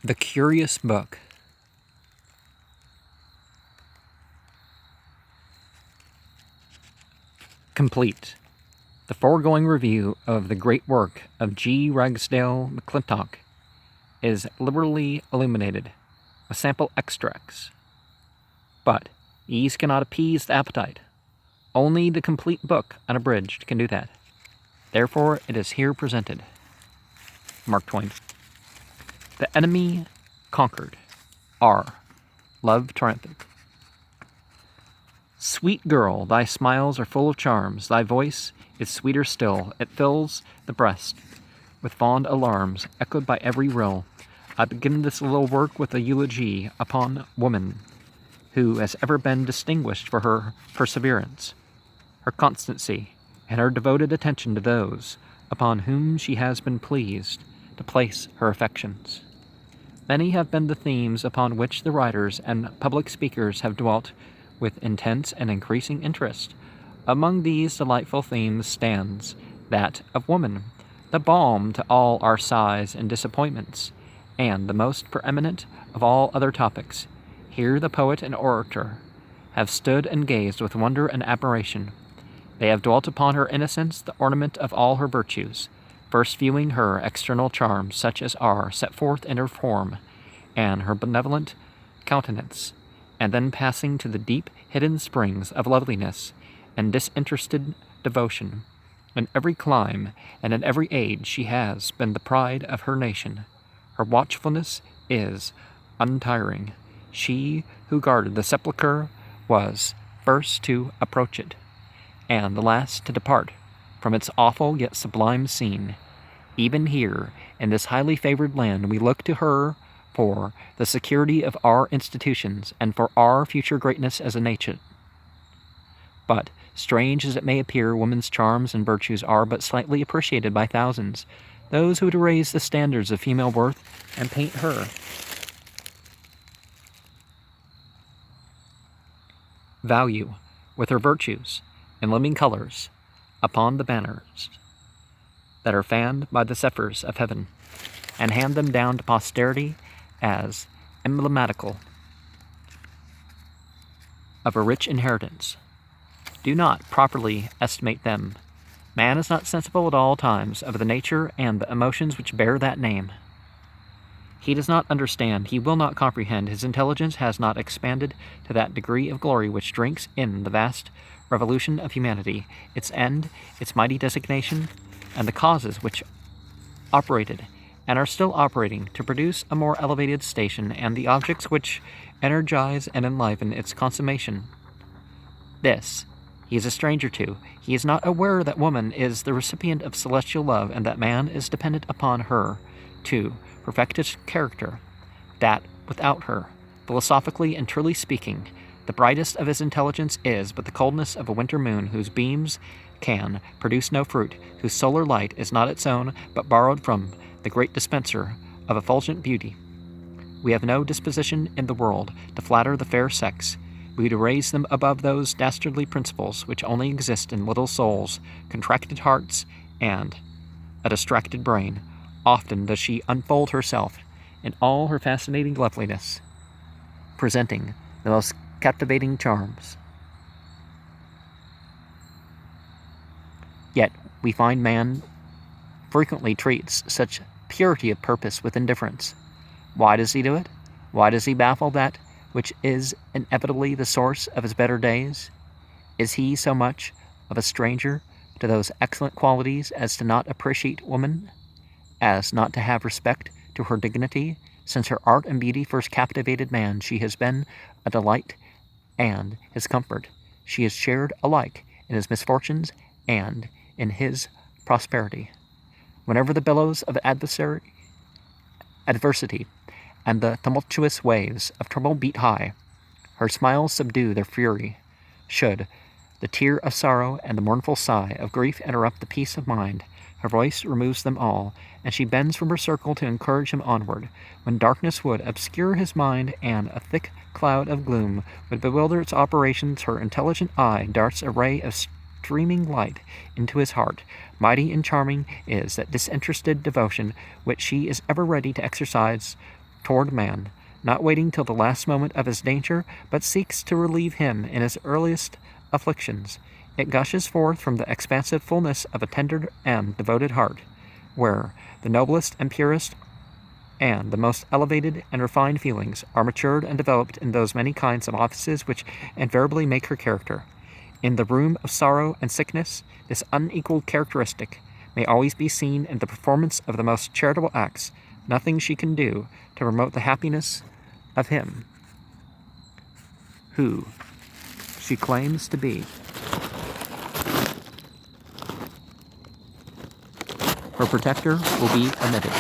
The Curious Book. Complete. The foregoing review of the great work of G. Ragsdale McClintock is liberally illuminated with sample extracts. But these cannot appease the appetite. Only the complete book unabridged can do that. Therefore, it is here presented. Mark Twain. The enemy conquered. R. Love triumphant. Sweet girl, thy smiles are full of charms, thy voice is sweeter still, it fills the breast with fond alarms, echoed by every rill. I begin this little work with a eulogy upon woman, who has ever been distinguished for her perseverance, her constancy, and her devoted attention to those upon whom she has been pleased to place her affections. Many have been the themes upon which the writers and public speakers have dwelt with intense and increasing interest. Among these delightful themes stands that of woman, the balm to all our sighs and disappointments, and the most preeminent of all other topics. Here the poet and orator have stood and gazed with wonder and admiration. They have dwelt upon her innocence, the ornament of all her virtues, first viewing her external charms, such as are set forth in her form and her benevolent countenance, and then passing to the deep hidden springs of loveliness and disinterested devotion. In every clime and in every age she has been the pride of her nation. Her watchfulness is untiring. She who guarded the sepulchre was first to approach it, and the last to depart from its awful yet sublime scene. Even here, in this highly favored land, we look to her for the security of our institutions and for our future greatness as a nation. But, strange as it may appear, woman's charms and virtues are but slightly appreciated by thousands. Those who would raise the standards of female worth and paint her value with her virtues in living colors upon the banners that are fanned by the zephyrs of heaven, and hand them down to posterity as emblematical of a rich inheritance. Do not properly estimate them. Man is not sensible at all times of the nature and the emotions which bear that name. He does not understand, he will not comprehend, his intelligence has not expanded to that degree of glory which drinks in the vast revolution of humanity, its end, its mighty designation, and the causes which operated and are still operating to produce a more elevated station, and the objects which energize and enliven its consummation. This he is a stranger to. He is not aware that woman is the recipient of celestial love, and that man is dependent upon her to perfect his character, that without her, philosophically and truly speaking, the brightest of his intelligence is but the coldness of a winter moon, whose beams can produce no fruit, whose solar light is not its own, but borrowed from the great dispenser of effulgent beauty. We have no disposition in the world to flatter the fair sex. We to raise them above those dastardly principles which only exist in little souls, contracted hearts, and a distracted brain. Often does she unfold herself in all her fascinating loveliness, presenting the most captivating charms. Yet we find man frequently treats such purity of purpose with indifference. Why does he do it? Why does he baffle that which is inevitably the source of his better days? Is he so much of a stranger to those excellent qualities as to not appreciate woman, as not to have respect to her dignity? Since her art and beauty first captivated man, she has been a delight and his comfort. She has shared alike in his misfortunes and in his prosperity. Whenever the billows of adversity and the tumultuous waves of trouble beat high, her smiles subdue their fury. Should the tear of sorrow and the mournful sigh of grief interrupt the peace of mind, her voice removes them all, and she bends from her circle to encourage him onward. When darkness would obscure his mind and a thick cloud of gloom would bewilder its operations, her intelligent eye darts a ray of streaming light into his heart. Mighty and charming is that disinterested devotion which she is ever ready to exercise toward man, not waiting till the last moment of his danger, but seeks to relieve him in his earliest afflictions. It gushes forth from the expansive fullness of a tender and devoted heart, where the noblest and purest and the most elevated and refined feelings are matured and developed in those many kinds of offices which invariably make her character. In the room of sorrow and sickness, this unequaled characteristic may always be seen in the performance of the most charitable acts. Nothing she can do to promote the happiness of him who she claims to be her protector will be omitted.